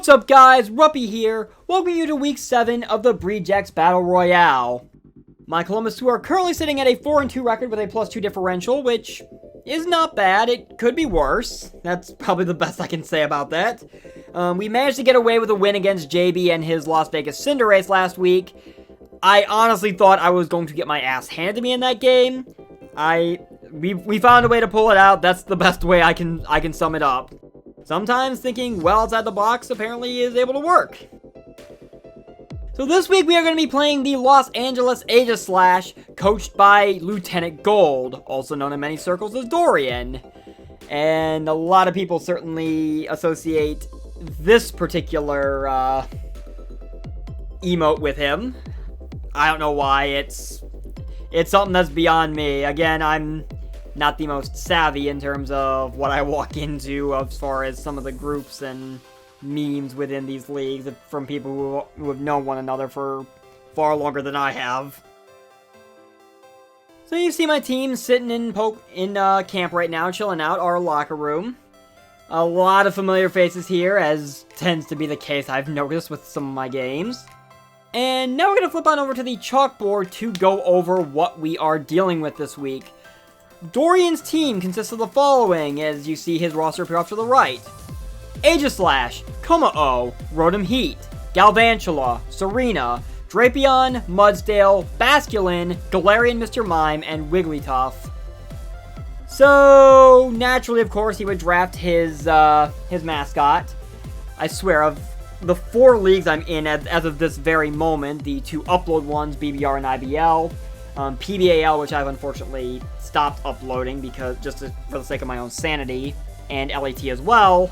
What's up guys, Ruppy here, welcoming you to week 7 of the Breedjax Battle Royale. My Columbus Swoo are currently sitting at a 4-2 record with a +2 differential, which is not bad. It could be worse. That's probably the best I can say about that. We managed to get away with a win against JB and his Las Vegas Cinderace last week. I honestly thought I was going to get my ass handed to me in that game. We found a way to pull it out. That's the best way I can sum it up. Sometimes thinking well outside the box apparently is able to work. So this week we are going to be playing the Los Angeles Aegislash, coached by LieutenantGold, also known in many circles as Dorian. And a lot of people certainly associate this particular emote with him. I don't know why. It's something that's beyond me. Again, I'm not the most savvy in terms of what I walk into as far as some of the groups and memes within these leagues from people who have known one another for far longer than I have. So you see my team sitting in camp right now, chilling out, our locker room. A lot of familiar faces here, as tends to be the case I've noticed with some of my games. And now we're going to flip on over to the chalkboard to go over what we are dealing with this week. Dorian's team consists of the following, as you see his roster appear off to the right. Aegislash, Kommo-o, Rotom Heat, Galvantula, Serena, Drapion, Mudsdale, Basculin, Galarian Mr. Mime, and Wigglytuff. So, naturally, of course, he would draft his mascot. I swear, of the 4 leagues I'm in as of this very moment, the 2 upload ones, BBR and IBL, PBAL, which I've unfortunately stopped uploading because for the sake of my own sanity, and LAT as well.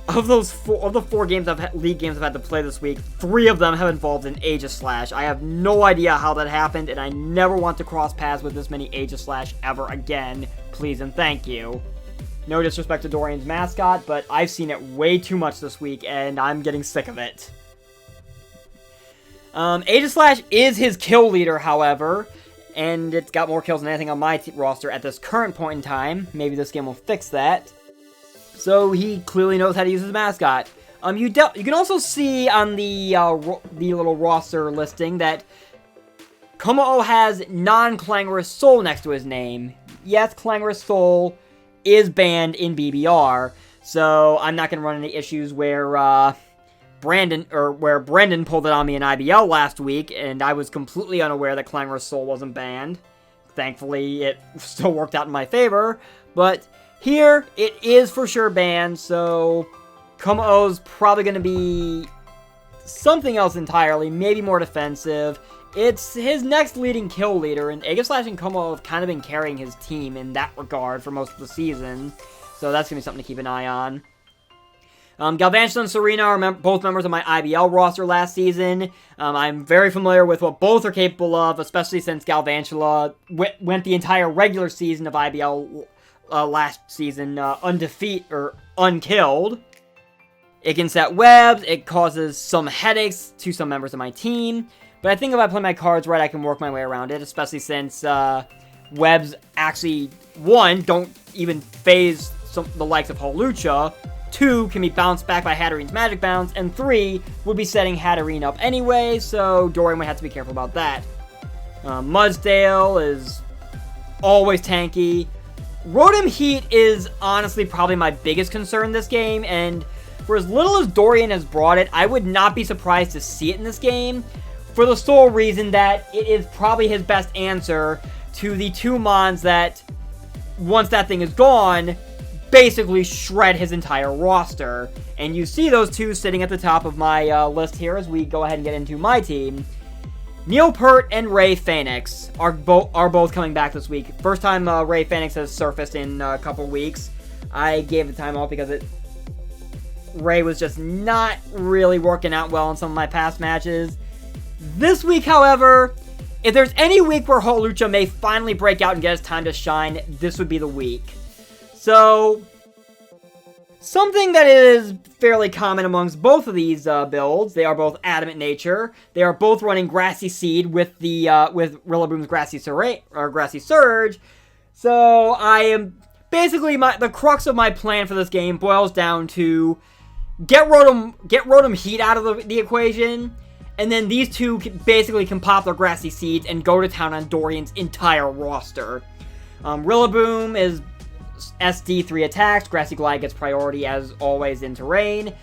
Of the 4 games league games I've had to play this week, 3 of them have involved an Aegislash. I have no idea how that happened, and I never want to cross paths with this many Aegislash ever again. Please and thank you. No disrespect to Dorian's mascot, but I've seen it way too much this week, and I'm getting sick of it. Aegislash is his kill leader, however, and it's got more kills than anything on my roster at this current point in time. Maybe this game will fix that. So he clearly knows how to use his mascot. You can also see on the little roster listing that Kommo-o has non-clangorous Soul next to his name. Yes, clangorous Soul is banned in BBR, so I'm not going to run into issues where Brendan pulled it on me in IBL last week, and I was completely unaware that clangorous Soul wasn't banned. Thankfully, it still worked out in my favor, but here, it is for sure banned, so Kommo-o's probably going to be something else entirely, maybe more defensive. It's his next leading kill leader, and Aegislash and Kommo-o have kind of been carrying his team in that regard for most of the season, so that's going to be something to keep an eye on. Galvantula and Serena are both members of my IBL roster last season. I'm very familiar with what both are capable of, especially since Galvantula went the entire regular season of IBL last season undefeated or unkilled. It can set webs, it causes some headaches to some members of my team, but I think if I play my cards right, I can work my way around it, especially since webs actually, 1, don't even phase the likes of Hawlucha, 2, can be bounced back by Hatterene's Magic Bounce, and 3, would be setting Hatterene up anyway, so Dorian would have to be careful about that. Mudsdale is always tanky. Rotom Heat is honestly probably my biggest concern this game, and for as little as Dorian has brought it, I would not be surprised to see it in this game, for the sole reason that it is probably his best answer to the 2 mons that, once that thing is gone, basically shred his entire roster. And you see those 2 sitting at the top of my list here as we go ahead and get into my team. Neopert and Ray Fénix are both coming back this week. First time Ray Fénix has surfaced in a couple weeks. I gave the time off because Ray was just not really working out well in some of my past matches. This week, however, if there's any week where Hawlucha may finally break out and get his time to shine, this would be the week. So, something that is fairly common amongst both of these builds. They are both Adamant Nature. They are both running Grassy Seed with Rillaboom's Grassy Surge. So I am basically the crux of my plan for this game boils down to get Rotom Heat out of the equation, and then these two basically can pop their Grassy Seeds and go to town on Dorian's entire roster. Rillaboom is SD3 attacks. Grassy Glide gets priority as always in terrain.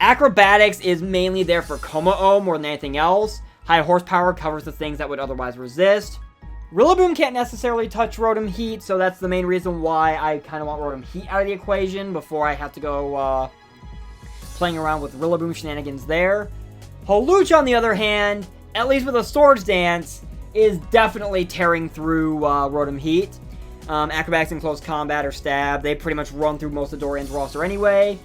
Acrobatics is mainly there for Kommo-o more than anything else. High horsepower covers the things that would otherwise resist. Rillaboom can't necessarily touch Rotom Heat, so that's the main reason why I kind of want Rotom Heat out of the equation before I have to go playing around with Rillaboom shenanigans there. Hawlucha, on the other hand, at least with a Swords Dance, is definitely tearing through Rotom Heat. Acrobatics in close combat or stab, they pretty much run through most of Dorian's roster anyway.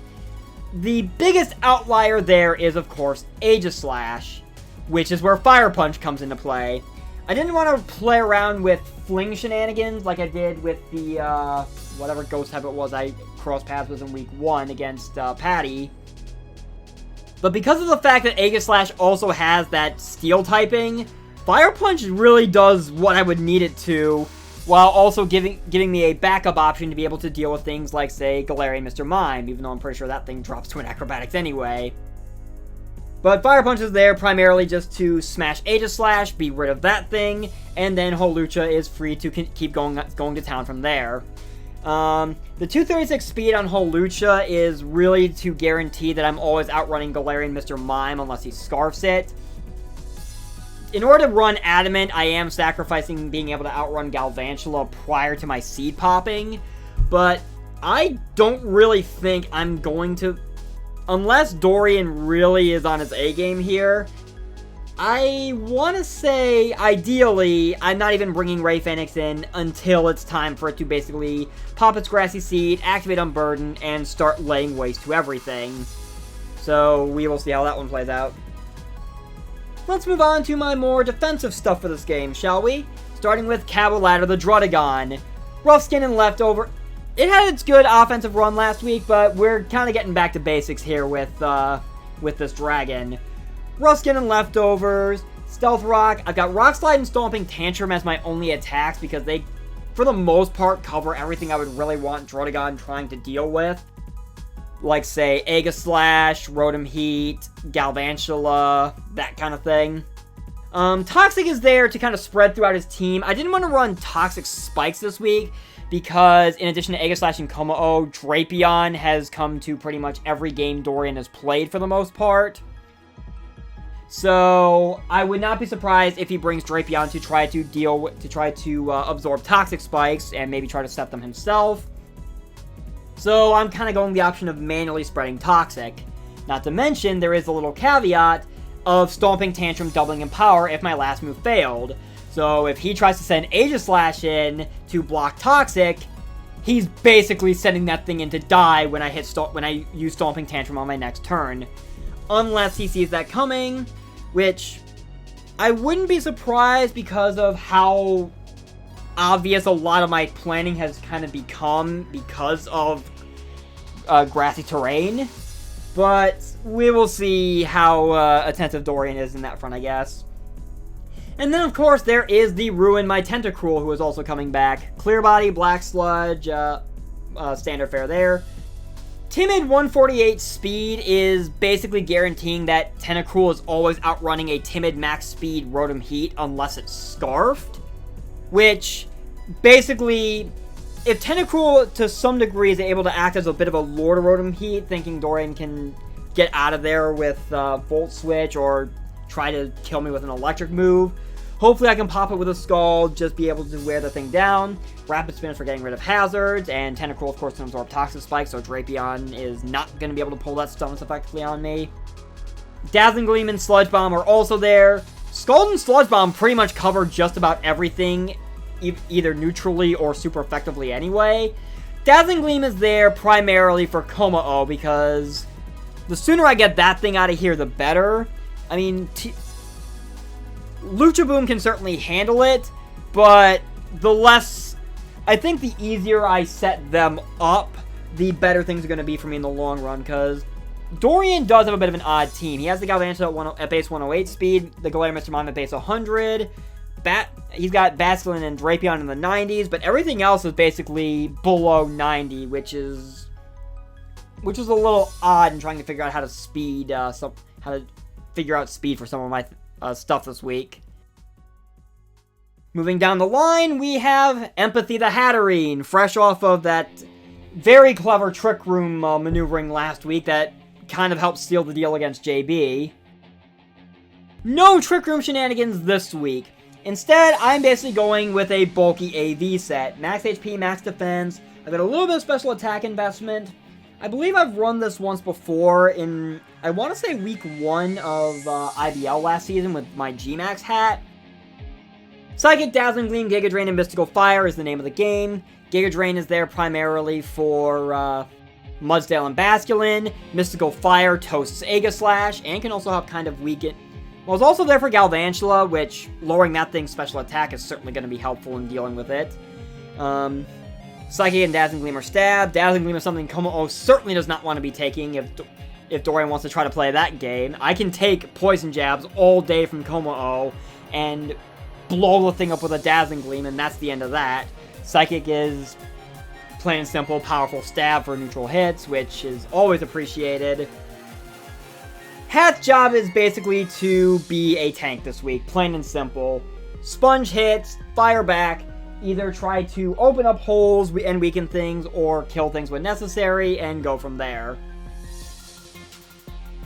The biggest outlier there is, of course, Aegislash, which is where Fire Punch comes into play. I didn't want to play around with Fling shenanigans like I did with the, whatever ghost type it was I crossed paths with in week 1 against Patty. But because of the fact that Aegislash also has that steel typing, Fire Punch really does what I would need it to, while also giving me a backup option to be able to deal with things like, say, Galarian Mr. Mime, even though I'm pretty sure that thing drops to an Acrobatics anyway. But Fire Punch is there primarily just to smash Aegislash, be rid of that thing, and then Hawlucha is free to keep going to town from there. The 236 speed on Hawlucha is really to guarantee that I'm always outrunning Galarian Mr. Mime unless he Scarfs it. In order to run Adamant, I am sacrificing being able to outrun Galvantula prior to my seed popping, but I don't really think I'm going to, unless Dorian really is on his A-game here. I want to say, ideally, I'm not even bringing Ray Fénix in until it's time for it to basically pop its Grassy Seed, activate Unburden, and start laying waste to everything. So, we will see how that one plays out. Let's move on to my more defensive stuff for this game, shall we? Starting with Cabaletta the Druddigon. Rough Skin and Leftover. It had its good offensive run last week, but we're kind of getting back to basics here with this dragon. Rough Skin and Leftovers, Stealth Rock. I've got Rock Slide and Stomping Tantrum as my only attacks because they, for the most part, cover everything I would really want Druddigon trying to deal with. Like, say, Aegislash, Rotom Heat, Galvantula, that kind of thing. Toxic is there to kind of spread throughout his team. I didn't want to run Toxic Spikes this week because, in addition to Aegislash and Kommo-o, Drapion has come to pretty much every game Dorian has played for the most part. So, I would not be surprised if he brings Drapion to try to absorb Toxic Spikes and maybe try to set them himself. So, I'm kind of going the option of manually spreading Toxic. Not to mention, there is a little caveat of Stomping Tantrum doubling in power if my last move failed. So, if he tries to send Aegislash in to block Toxic, he's basically sending that thing in to die when I use Stomping Tantrum on my next turn. Unless he sees that coming, which I wouldn't be surprised because of how obvious a lot of my planning has kind of become because of grassy terrain. But we will see how attentive Dorian is in that front, I guess. And then, of course, there is the Ruin My Tentacruel, who is also coming back. Clear Body, Black Sludge, standard fare there. Timid 148 speed is basically guaranteeing that Tentacruel is always outrunning a Timid max speed Rotom Heat unless it's Scarfed. Which, basically, if Tentacruel to some degree is able to act as a bit of a lure to Rotom Heat, thinking Dorian can get out of there with Volt Switch or try to kill me with an electric move, hopefully I can pop it with a Scald, just be able to wear the thing down. Rapid Spin for getting rid of hazards, and Tentacruel, of course, can absorb Toxic Spike, so Drapion is not going to be able to pull that stun effectively on me. Dazzling Gleam and Sludge Bomb are also there. Scald and Sludge Bomb pretty much cover just about everything, either neutrally or super effectively anyway. Dazzling Gleam is there primarily for Kommo-o, because the sooner I get that thing out of here, the better. I mean, Lucha Boom can certainly handle it, but the less, I think the easier I set them up, the better things are going to be for me in the long run, because Dorian does have a bit of an odd team. He has the Galvantula at base 108 speed, the Galarian Mr. Mime at base 100, he's got Basculin and Drapion in the 90s, but everything else is basically below 90, which is which was a little odd in trying to figure out how to speed, how to figure out speed for some of my stuff this week. Moving down the line, we have Empathy the Hatterene, fresh off of that very clever Trick Room maneuvering last week that kind of helped seal the deal against JB. No Trick Room shenanigans this week. Instead, I'm basically going with a bulky AV set. Max HP, max defense. I've got a little bit of special attack investment. I believe I've run this once before in, I want to say week 1 of IBL last season with my G-Max hat. Psychic, Dazzling Gleam, Giga Drain, and Mystical Fire is the name of the game. Giga Drain is there primarily for Mudsdale and Basculin. Mystical Fire toasts Aegislash, and can also help kind of weaken. Well, it's also there for Galvantula, which lowering that thing's special attack is certainly going to be helpful in dealing with it. Psychic and Dazzling Gleam are stabbed. Dazzling Gleam is something Komo-O certainly does not want to be taking if Dorian wants to try to play that game. I can take Poison Jabs all day from Komo-O and blow the thing up with a Dazzling Gleam, and that's the end of that. Psychic is plain and simple, powerful stab for neutral hits, which is always appreciated. Hat's job is basically to be a tank this week, plain and simple. Sponge hits, fire back, either try to open up holes and weaken things, or kill things when necessary, and go from there.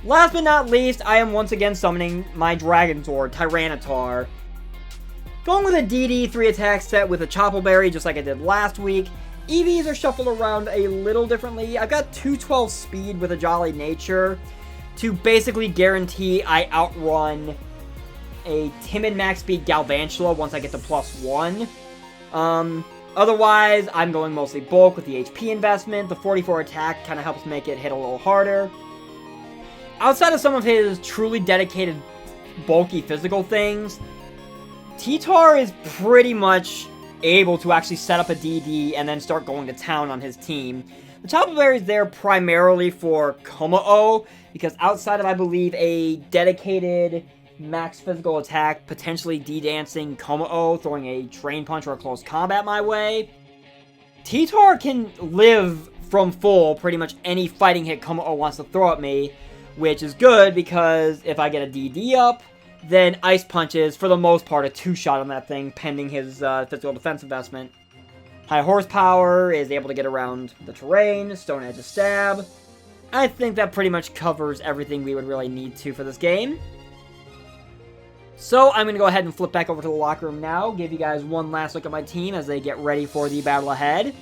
Last but not least, I am once again summoning my Dragon Sword, Tyranitar. Going with a DD 3 attack set with a Choppleberry, just like I did last week. EVs are shuffled around a little differently. I've got 212 speed with a Jolly Nature to basically guarantee I outrun a timid max speed Galvantula once I get to +1. Otherwise, I'm going mostly bulk with the HP investment. The 44 attack kind of helps make it hit a little harder. Outside of some of his truly dedicated bulky physical things, T-Tar is pretty much able to actually set up a DD and then start going to town on his team. The Choppleberry is there primarily for Komo-O, because outside of, I believe, a dedicated max physical attack, potentially D-dancing Komo-O, throwing a Drain Punch or a Close Combat my way, T-Tar can live from full pretty much any fighting hit Komo-O wants to throw at me, which is good because if I get a DD up, then Ice Punch is, for the most part, a 2-shot on that thing, pending his physical defense investment. High Horsepower is able to get around the terrain, Stone Edge of Stab. I think that pretty much covers everything we would really need to for this game. So I'm going to go ahead and flip back over to the locker room now, give you guys one last look at my team as they get ready for the battle ahead.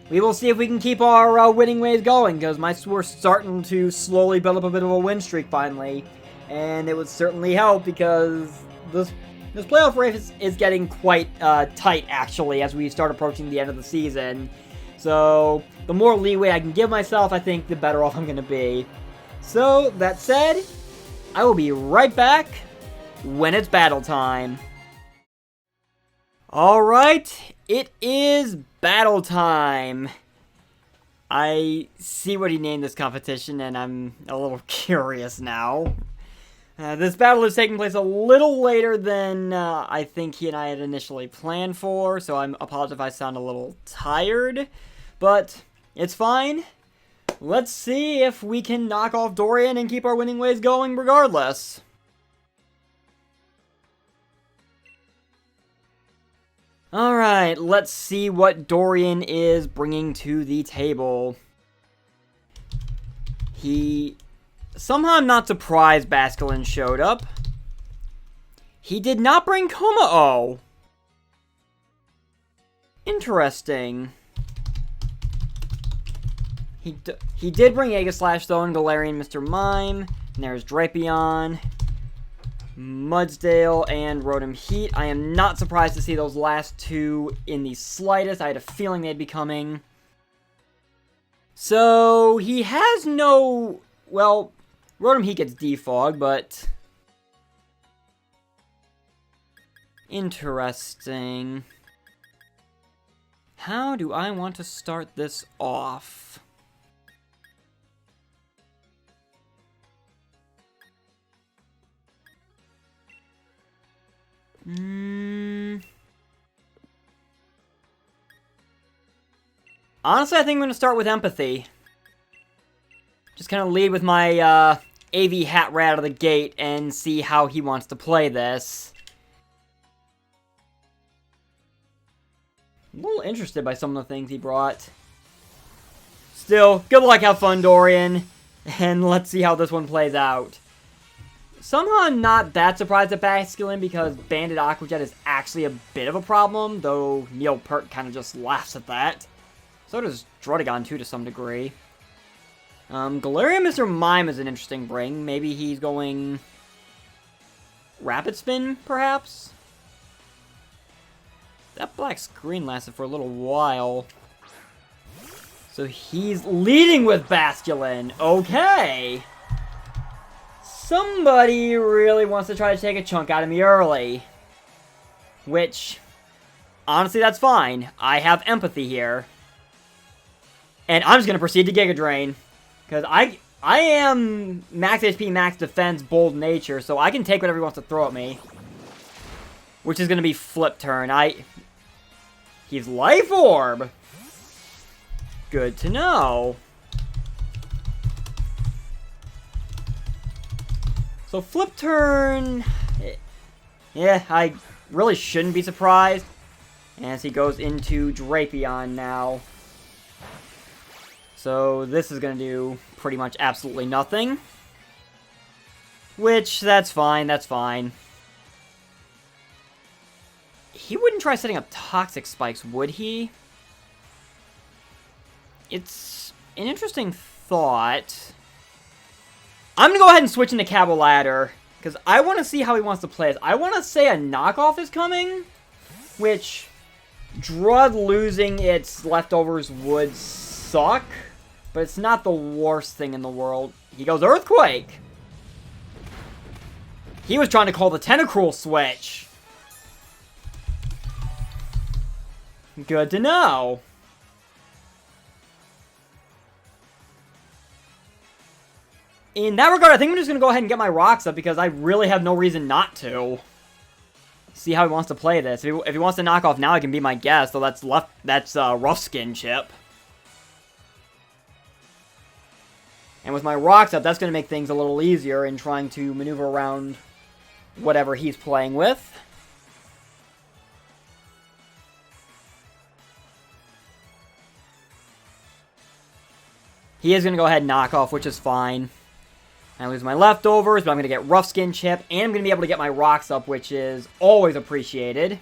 We will see if we can keep our winning ways going, because my Swoo's starting to slowly build up a bit of a win streak finally. And it would certainly help because this playoff race is getting quite tight, actually, as we start approaching the end of the season. So the more leeway I can give myself, I think the better off I'm going to be. So, that said, I will be right back when it's battle time. Alright, it is battle time. I see what he named this competition, and I'm a little curious now. This battle is taking place a little later than I think he and I had initially planned for, so I apologize if I sound a little tired, but it's fine. Let's see if we can knock off Dorian and keep our winning ways going regardless. Alright, let's see what Dorian is bringing to the table. Somehow I'm not surprised Basculin showed up. He did not bring Komo-O. Interesting. He did bring Aegislash though, and Galarian Mr. Mime. And there's Drapion, Mudsdale, and Rotom Heat. I am not surprised to see those last two in the slightest. I had a feeling they'd be coming. So, he has no... Well, Rotom Heat gets defogged, but... Interesting. How do I want to start this off? Honestly, I think I'm going to start with Empathy. just kind of lead with my AV hat right out of the gate and see how he wants to play this. I'm a little interested by some of the things he brought. Still, good luck, have fun, Dorian. And let's see how this one plays out. Somehow I'm not that surprised at Basculin because Banded Aquajet is actually a bit of a problem, though Neil Peart kind of just laughs at that. So does Druddigon too to some degree. Galarian Mr. Mime is an interesting bring. Maybe he's going Rapid Spin, perhaps? That black screen lasted for a little while. So he's leading with Basculin. Okay. Somebody really wants to try to take a chunk out of me early. Which, honestly, that's fine. I have empathy here. And I'm just going to proceed to Giga Drain. Because I am max HP, max defense, bold nature, so I can take whatever he wants to throw at me. Which is going to be Flip Turn. He's Life Orb. Good to know. So Flip Turn, yeah, I really shouldn't be surprised as he goes into Drapion now. So this is going to do pretty much absolutely nothing. Which, that's fine, that's fine. He wouldn't try setting up Toxic Spikes, would he? It's an interesting thought. I'm going to go ahead and switch into Cabo Ladder, because I want to see how he wants to play this. I want to say a knockoff is coming, which Drud losing its leftovers would suck, but it's not the worst thing in the world. He goes Earthquake. He was trying to call the Tentacruel switch. Good to know. In that regard, I think I'm just going to go ahead and get my rocks up because I really have no reason not to. See how he wants to play this. If he wants to knock off now, I can be my guest. So that's Rough Skin Chip. And with my rocks up, that's going to make things a little easier in trying to maneuver around whatever he's playing with. He is going to go ahead and knock off, which is fine. I lose my leftovers, but I'm going to get Rough Skin Chip, and I'm going to be able to get my rocks up, which is always appreciated.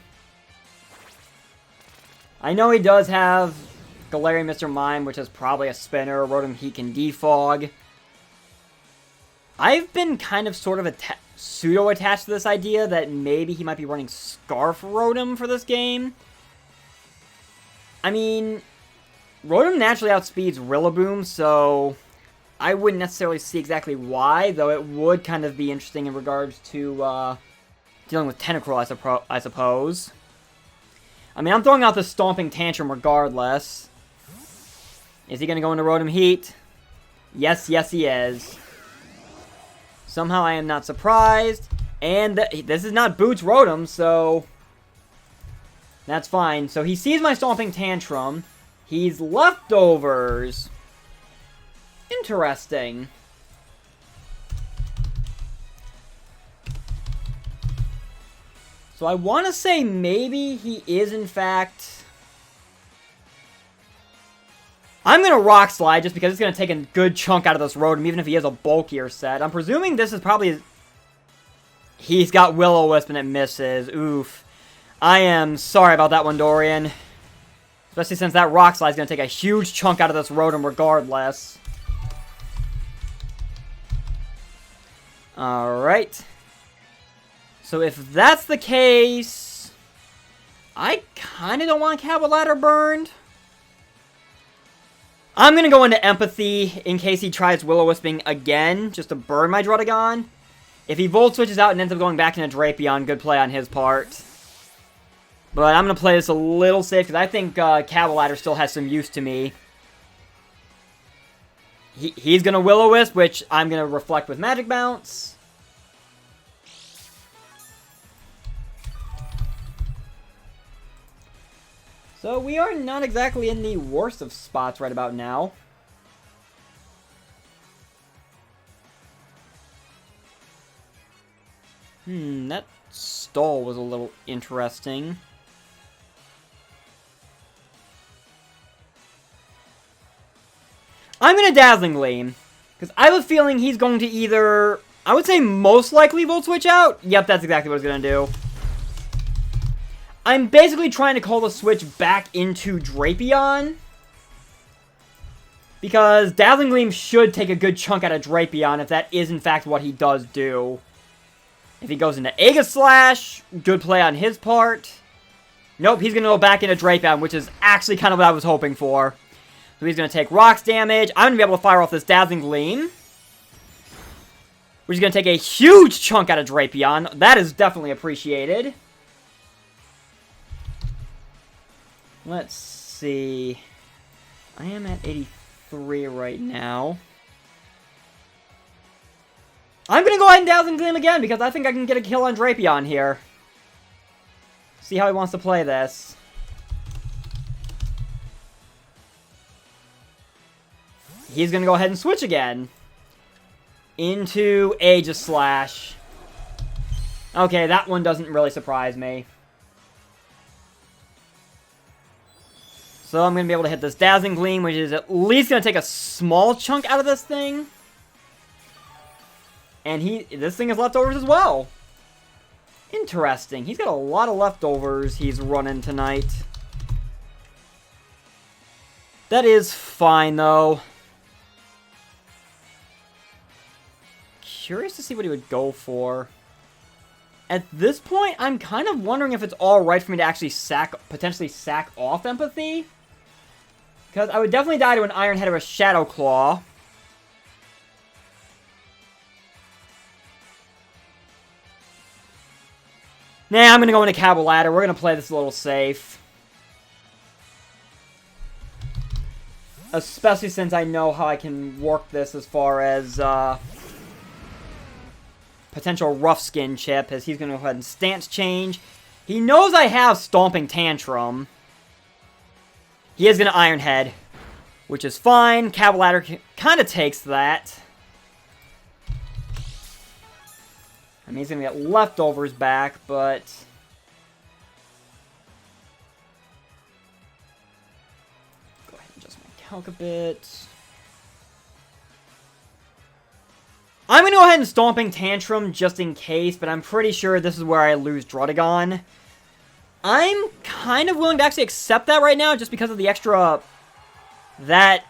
I know he does have Galarian Mr. Mime, which is probably a spinner. Rotom Heat can defog. I've been kind of sort of pseudo-attached to this idea that maybe he might be running Scarf Rotom for this game. I mean, Rotom naturally outspeeds Rillaboom, so I wouldn't necessarily see exactly why, though it would kind of be interesting in regards to dealing with Tentacruel, I suppose. I mean, I'm throwing out the Stomping Tantrum regardless. Is he going to go into Rotom Heat? Yes, yes he is. Somehow I am not surprised. And this is not Boots Rotom, so that's fine. So he sees my Stomping Tantrum. He's leftovers. Interesting. So I want to say maybe he is in fact... I'm going to Rock Slide just because it's going to take a good chunk out of this Rotom, even if he has a bulkier set. I'm presuming this is probably... He's got Will-O-Wisp and it misses. Oof. I am sorry about that one, Dorian. Especially since that Rock Slide is going to take a huge chunk out of this Rotom regardless. Alright. So if that's the case, I kind of don't want Cabo Ladder burned. I'm going to go into Empathy in case he tries Will-O-Wisping again, just to burn my Druddigon. If he Volt Switches out and ends up going back into Drapion, good play on his part. But I'm going to play this a little safe, because I think Cabo Ladder still has some use to me. He's going to Will-O-Wisp, which I'm going to reflect with Magic Bounce. So we are not exactly in the worst of spots right about now. That stall was a little interesting. I'm going to Dazzling Gleam, because I have a feeling he's going to either, I would say most likely Volt Switch out. Yep, that's exactly what he's going to do. I'm basically trying to call the switch back into Drapion, because Dazzling Gleam should take a good chunk out of Drapion if that is in fact what he does do. If he goes into Aegislash, good play on his part. Nope, he's going to go back into Drapion, which is actually kind of what I was hoping for. So he's going to take rocks damage. I'm going to be able to fire off this Dazzling Gleam, which is going to take a huge chunk out of Drapion. That is definitely appreciated. Let's see. I am at 83 right now. I'm going to go ahead and Dazzling Gleam again, because I think I can get a kill on Drapion here. See how he wants to play this. He's going to go ahead and switch again. Into Aegislash. Okay, that one doesn't really surprise me. So I'm going to be able to hit this Dazzling Gleam, which is at least going to take a small chunk out of this thing. And this thing has leftovers as well. Interesting. He's got a lot of leftovers he's running tonight. That is fine, though. Curious to see what he would go for. At this point, I'm kind of wondering if it's alright for me to actually potentially sack off Empathy. Because I would definitely die to an Iron Head or a Shadow Claw. Nah, I'm going to go into Cable Ladder. We're going to play this a little safe. Especially since I know how I can work this as far as potential Rough Skin chip, as he's going to go ahead and stance change. He knows I have Stomping Tantrum. He is going to Iron Head, which is fine. Cable Ladder kind of takes that. I mean, he's going to get leftovers back, but go ahead and adjust my calc a bit. I'm going to go ahead and Stomping Tantrum just in case, but I'm pretty sure this is where I lose Druddigon. I'm kind of willing to actually accept that right now, just because of the extra that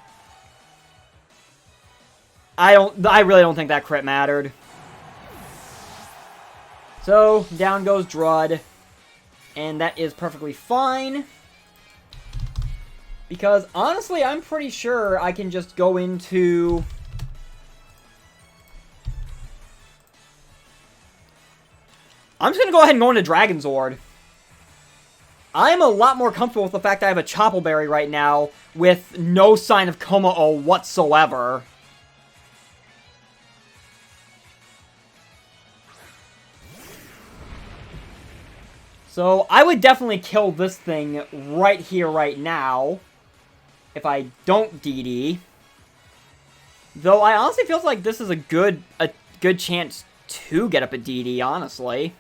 I really don't think that crit mattered. So, down goes Drud, and that is perfectly fine. Because, honestly, I'm pretty sure I can just go into I'm just going to go ahead and go into Dragon Zord. I'm a lot more comfortable with the fact that I have a Choppleberry right now with no sign of Kommo-o whatsoever. So, I would definitely kill this thing right here, right now, if I don't DD. Though, I honestly feel like this is a good chance to get up a DD, honestly.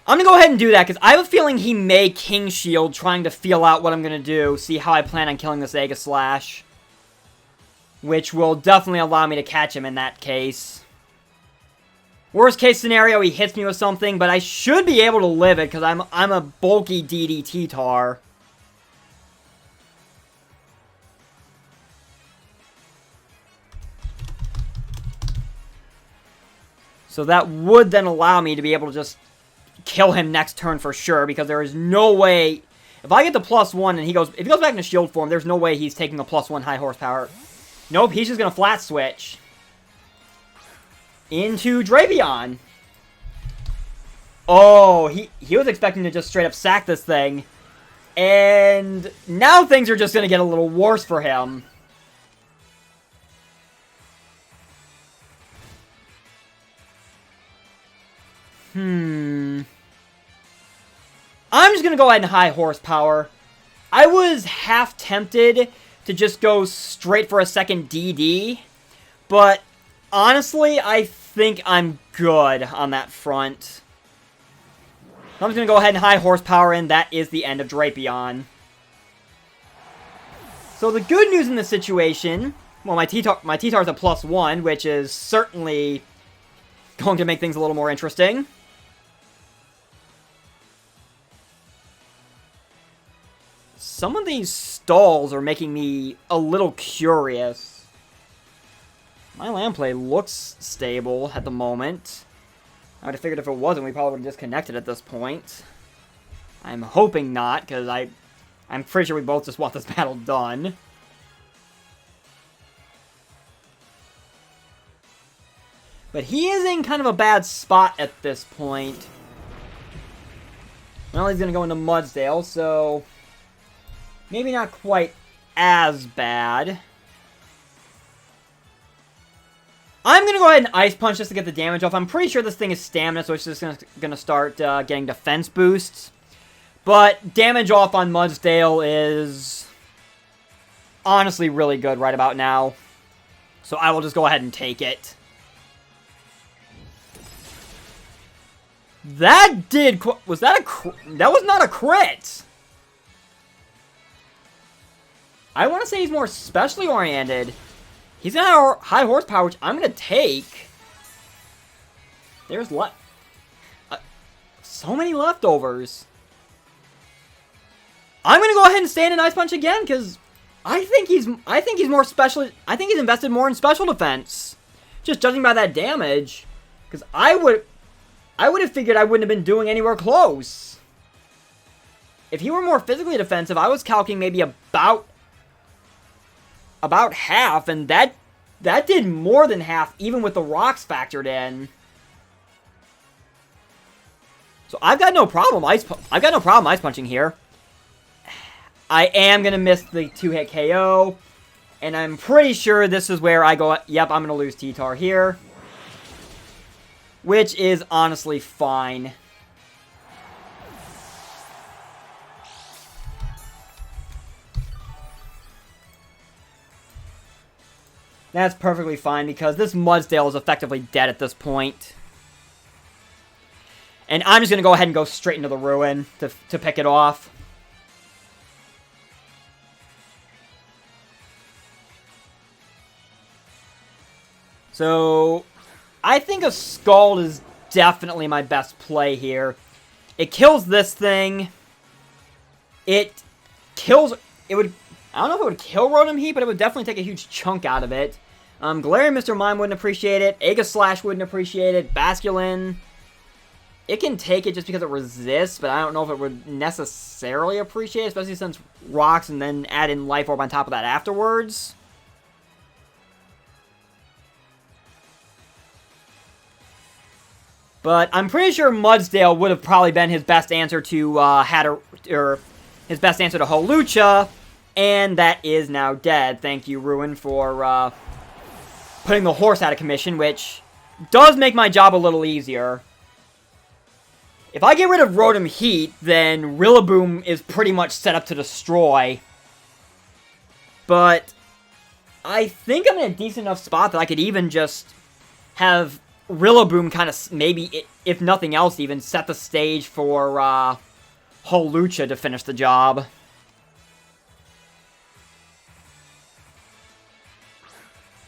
I'm going to go ahead and do that, because I have a feeling he may King Shield, trying to feel out what I'm going to do, see how I plan on killing this Aegislash. Which will definitely allow me to catch him in that case. Worst case scenario, he hits me with something, but I should be able to live it, because I'm a bulky DDT tar. So that would then allow me to be able to just kill him next turn for sure, because there is no way, if I get the +1 and if he goes back into shield form, there's no way he's taking the +1 high horsepower. Nope, he's just going to flat switch into Drapion. Oh, he was expecting to just straight up sack this thing, and now things are just going to get a little worse for him. I'm just going to go ahead and high horsepower. I was half tempted to just go straight for a second DD, but honestly, I think I'm good on that front. I'm just going to go ahead and high horsepower, and that is the end of Drapion. So the good news in this situation, well, my T-Tar is a +1, which is certainly going to make things a little more interesting. Some of these stalls are making me a little curious. My land play looks stable at the moment. I would have figured if it wasn't, we probably would have disconnected at this point. I'm hoping not, because I'm pretty sure we both just want this battle done. But he is in kind of a bad spot at this point. Well, he's going to go into Mudsdale, so maybe not quite as bad. I'm going to go ahead and Ice Punch just to get the damage off. I'm pretty sure this thing is stamina, so it's just going to start getting defense boosts. But damage off on Mudsdale is honestly really good right about now. So I will just go ahead and take it. That did... Was that a... That was not a crit! I want to say he's more specially oriented. He's got high horsepower, which I'm going to take. There's so many leftovers. I'm going to go ahead and stand in Ice Punch again, because I think he's more special. I think he's invested more in special defense. Just judging by that damage. Because I would have figured I wouldn't have been doing anywhere close. If he were more physically defensive, I was calculating maybe about half, and that did more than half, even with the rocks factored in. So I've got no problem ice punching here. I am gonna miss the 2-hit KO, and I'm pretty sure this is where I go. Yep, I'm gonna lose T-Tar here, which is honestly fine. That's perfectly fine, because this Mudsdale is effectively dead at this point. And I'm just going to go ahead and go straight into the Ruin to pick it off. So, I think a Scald is definitely my best play here. It kills this thing. It kills... It would... I don't know if it would kill Rotom Heat, but it would definitely take a huge chunk out of it. Galarian Mr. Mime wouldn't appreciate it. Aegislash wouldn't appreciate it. Basculin, it can take it just because it resists, but I don't know if it would necessarily appreciate it, especially since Rocks and then add in Life Orb on top of that afterwards. But I'm pretty sure Mudsdale would have probably been his best answer to his best answer to Hawlucha. And that is now dead. Thank you, Ruin, for putting the horse out of commission, which does make my job a little easier. If I get rid of Rotom Heat, then Rillaboom is pretty much set up to destroy. But I think I'm in a decent enough spot that I could even just have Rillaboom kind of, maybe, if nothing else, even set the stage for Hawlucha to finish the job.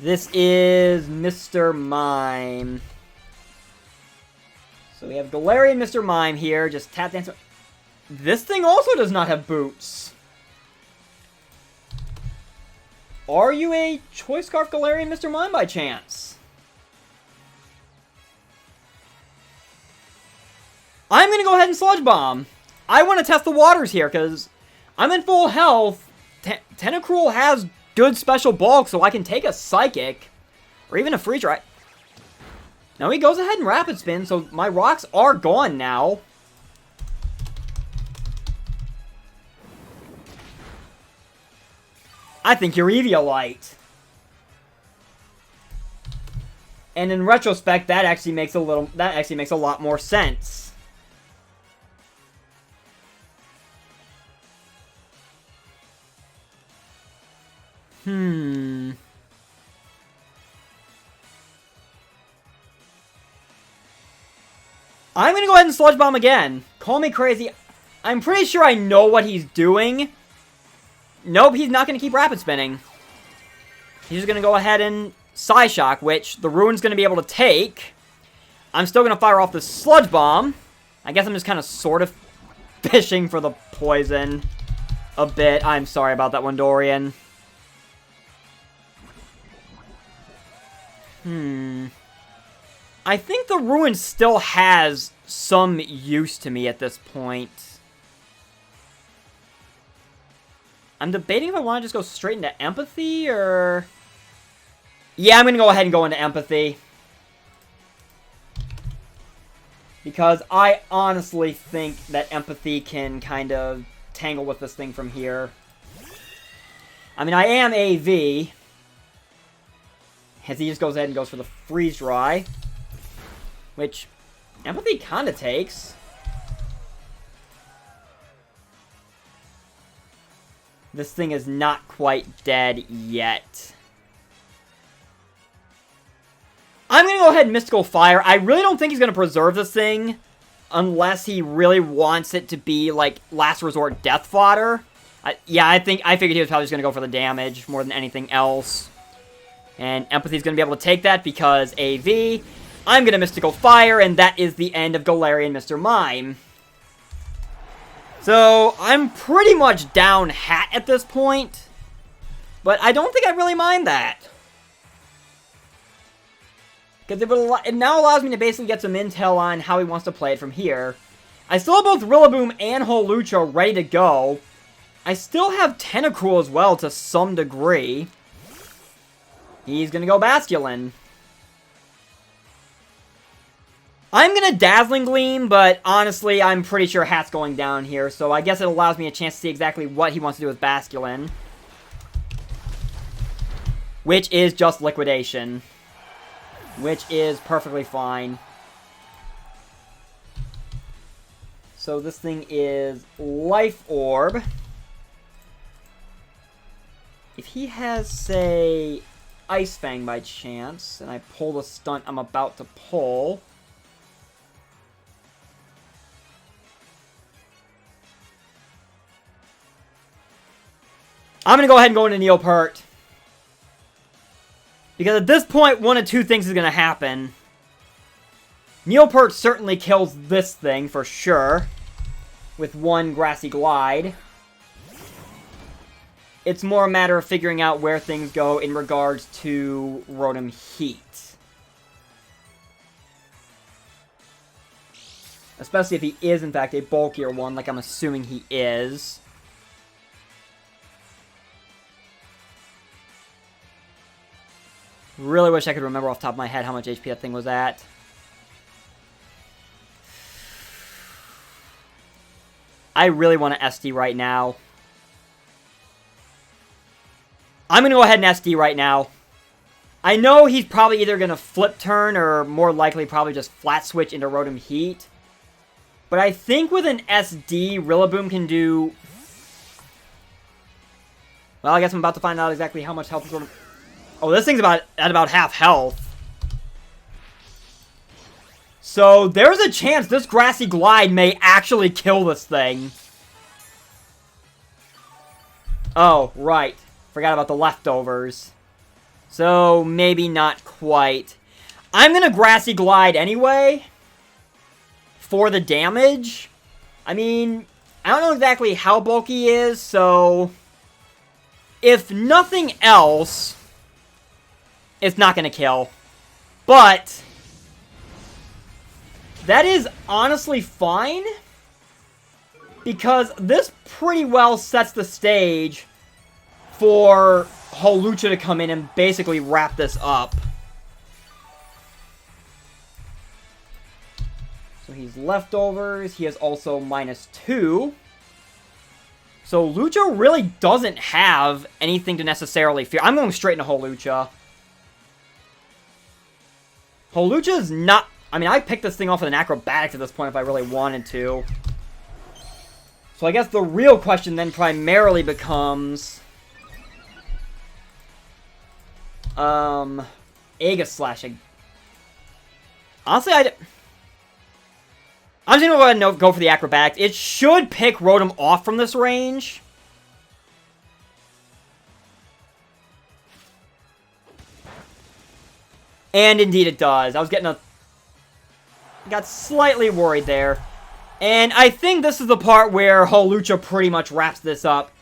This is Mr. Mime. So we have Galarian Mr. Mime here, just tap dance. This thing also does not have boots. Are you a Choice Scarf Galarian Mr. Mime by chance? I'm going to go ahead and Sludge Bomb. I want to test the waters here, because I'm in full health. Tentacruel has good special bulk, so I can take a Psychic, or even a Freeze Ray. Now he goes ahead and Rapid Spin, so my rocks are gone now. I think you're Eviolite. And in retrospect, that actually makes a lot more sense. I'm going to go ahead and Sludge Bomb again. Call me crazy. I'm pretty sure I know what he's doing. Nope, he's not going to keep Rapid Spinning. He's just going to go ahead and Psyshock, which the Ruin's going to be able to take. I'm still going to fire off the Sludge Bomb. I guess I'm just kind of sort of fishing for the poison a bit. I'm sorry about that one, Dorian. I think the Ruin still has some use to me at this point. I'm debating if I want to just go straight into Empathy, or... Yeah, I'm going to go ahead and go into Empathy. Because I honestly think that Empathy can kind of tangle with this thing from here. I mean, I am AV. As he just goes ahead and goes for the Freeze Dry. Which, Empathy kind of takes. This thing is not quite dead yet. I'm going to go ahead and Mystical Fire. I really don't think he's going to preserve this thing. Unless he really wants it to be, like, last resort death fodder. I figured he was probably just going to go for the damage more than anything else. And Empathy's going to be able to take that because AV. I'm going to Mystical Fire, and that is the end of Galarian Mr. Mime. So, I'm pretty much down hat at this point. But I don't think I really mind that. Because it now allows me to basically get some intel on how he wants to play it from here. I still have both Rillaboom and Hawlucha ready to go. I still have Tentacruel as well to some degree. He's going to go Basculin. I'm going to Dazzling Gleam, but honestly, I'm pretty sure Hat's going down here. So I guess it allows me a chance to see exactly what he wants to do with Basculin. Which is just Liquidation. Which is perfectly fine. So this thing is Life Orb. If he has, say, Ice Fang by chance, and I pull the stunt I'm about to pull... I'm going to go ahead and go into Neopert. Because at this point, one of two things is going to happen. Neopert certainly kills this thing, for sure. With one Grassy Glide. It's more a matter of figuring out where things go in regards to Rotom Heat. Especially if he is, in fact, a bulkier one, like I'm assuming he is. Really wish I could remember off the top of my head how much HP that thing was at. I really want to SD right now. I'm going to go ahead and SD right now. I know he's probably either going to flip turn or more likely probably just flat switch into Rotom Heat. But I think with an SD, Rillaboom can do... Well, I guess I'm about to find out exactly how much health is going to... Oh, this thing's at about half health. So, there's a chance this Grassy Glide may actually kill this thing. Oh, right. Forgot about the leftovers. So, maybe not quite. I'm gonna Grassy Glide anyway. For the damage. I mean, I don't know exactly how bulky he is, so... If nothing else... It's not going to kill. But, that is honestly fine. Because this pretty well sets the stage for Hawlucha to come in and basically wrap this up. So he's leftovers. He has also -2. So Lucha really doesn't have anything to necessarily fear. I'm going straight into Hawlucha. Hawlucha's not... I mean, I picked this thing off with an Acrobatics at this point if I really wanted to. So I guess the real question then primarily becomes... Aegislash. Honestly, I'm just going to go ahead and go for the acrobatics. It should pick Rotom off from this range. And indeed it does. I was getting got slightly worried there. And I think this is the part where Hawlucha pretty much wraps this up.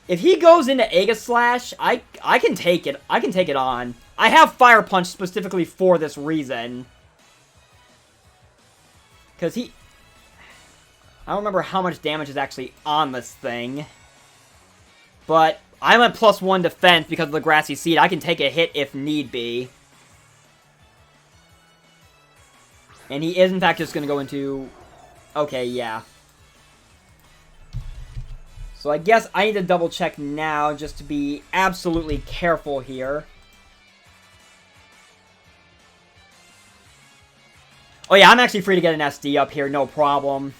If he goes into Aegislash, I can take it. I can take it on. I have Fire Punch specifically for this reason. Because I don't remember how much damage is actually on this thing. But I'm at +1 defense because of the Grassy Seed. I can take a hit if need be. And he is, in fact, just going to go into... Okay, yeah. So I guess I need to double check now just to be absolutely careful here. Oh yeah, I'm actually free to get an SD up here, no problem.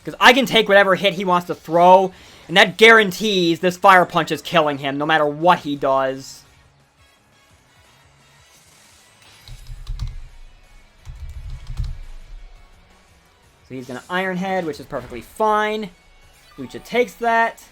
Because I can take whatever hit he wants to throw, and that guarantees this Fire Punch is killing him no matter what he does. So he's going to Iron Head, which is perfectly fine. Lucha takes that.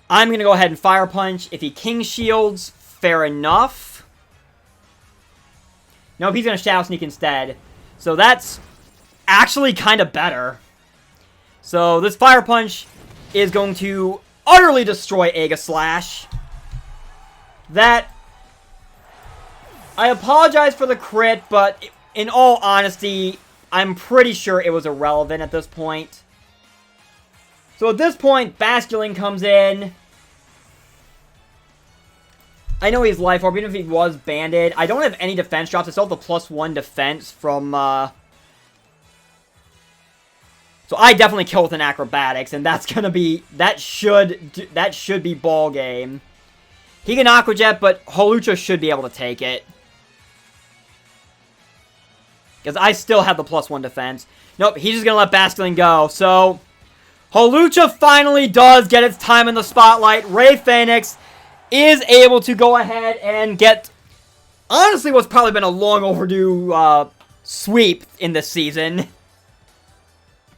I'm going to go ahead and Fire Punch. If he King Shields, fair enough. Nope, he's going to Shadow Sneak instead. So that's actually kind of better. So this Fire Punch is going to utterly destroy Aegislash. That... I apologize for the crit, but in all honesty, I'm pretty sure it was irrelevant at this point. So at this point, Basculin comes in. I know he's Life Orb, even if he was banded. I don't have any defense drops. I still have the +1 defense from... So I definitely kill with an Acrobatics, and that's gonna be... That should be ball game. He can Aqua Jet, but Hawlucha should be able to take it. Because I still have the +1 defense. Nope, he's just gonna let Basculin go. So, Hawlucha finally does get its time in the spotlight. Ray Fénix is able to go ahead and get, honestly, what's probably been a long overdue sweep in this season.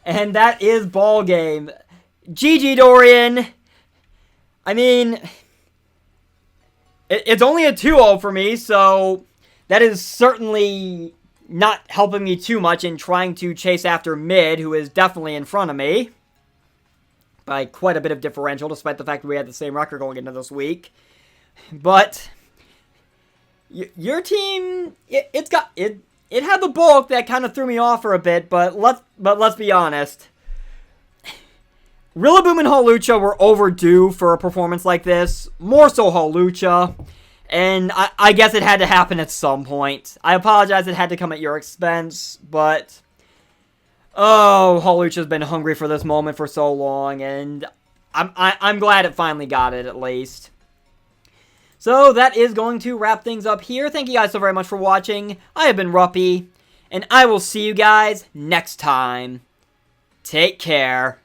And that is ball game. GG, Dorian. I mean, it's only a 2-0 for me, so that is certainly not helping me too much in trying to chase after Mid, who is definitely in front of me by quite a bit of differential, despite the fact that we had the same record going into this week. But your team, it had the bulk that kind of threw me off for a bit, but let's be honest. Rillaboom and Hawlucha were overdue for a performance like this, more so Hawlucha, and I guess it had to happen at some point. I apologize it had to come at your expense, but oh, Hawlucha's been hungry for this moment for so long, and I'm glad it finally got it at least. So that is going to wrap things up here. Thank you guys so very much for watching. I have been Ruppy, and I will see you guys next time. Take care.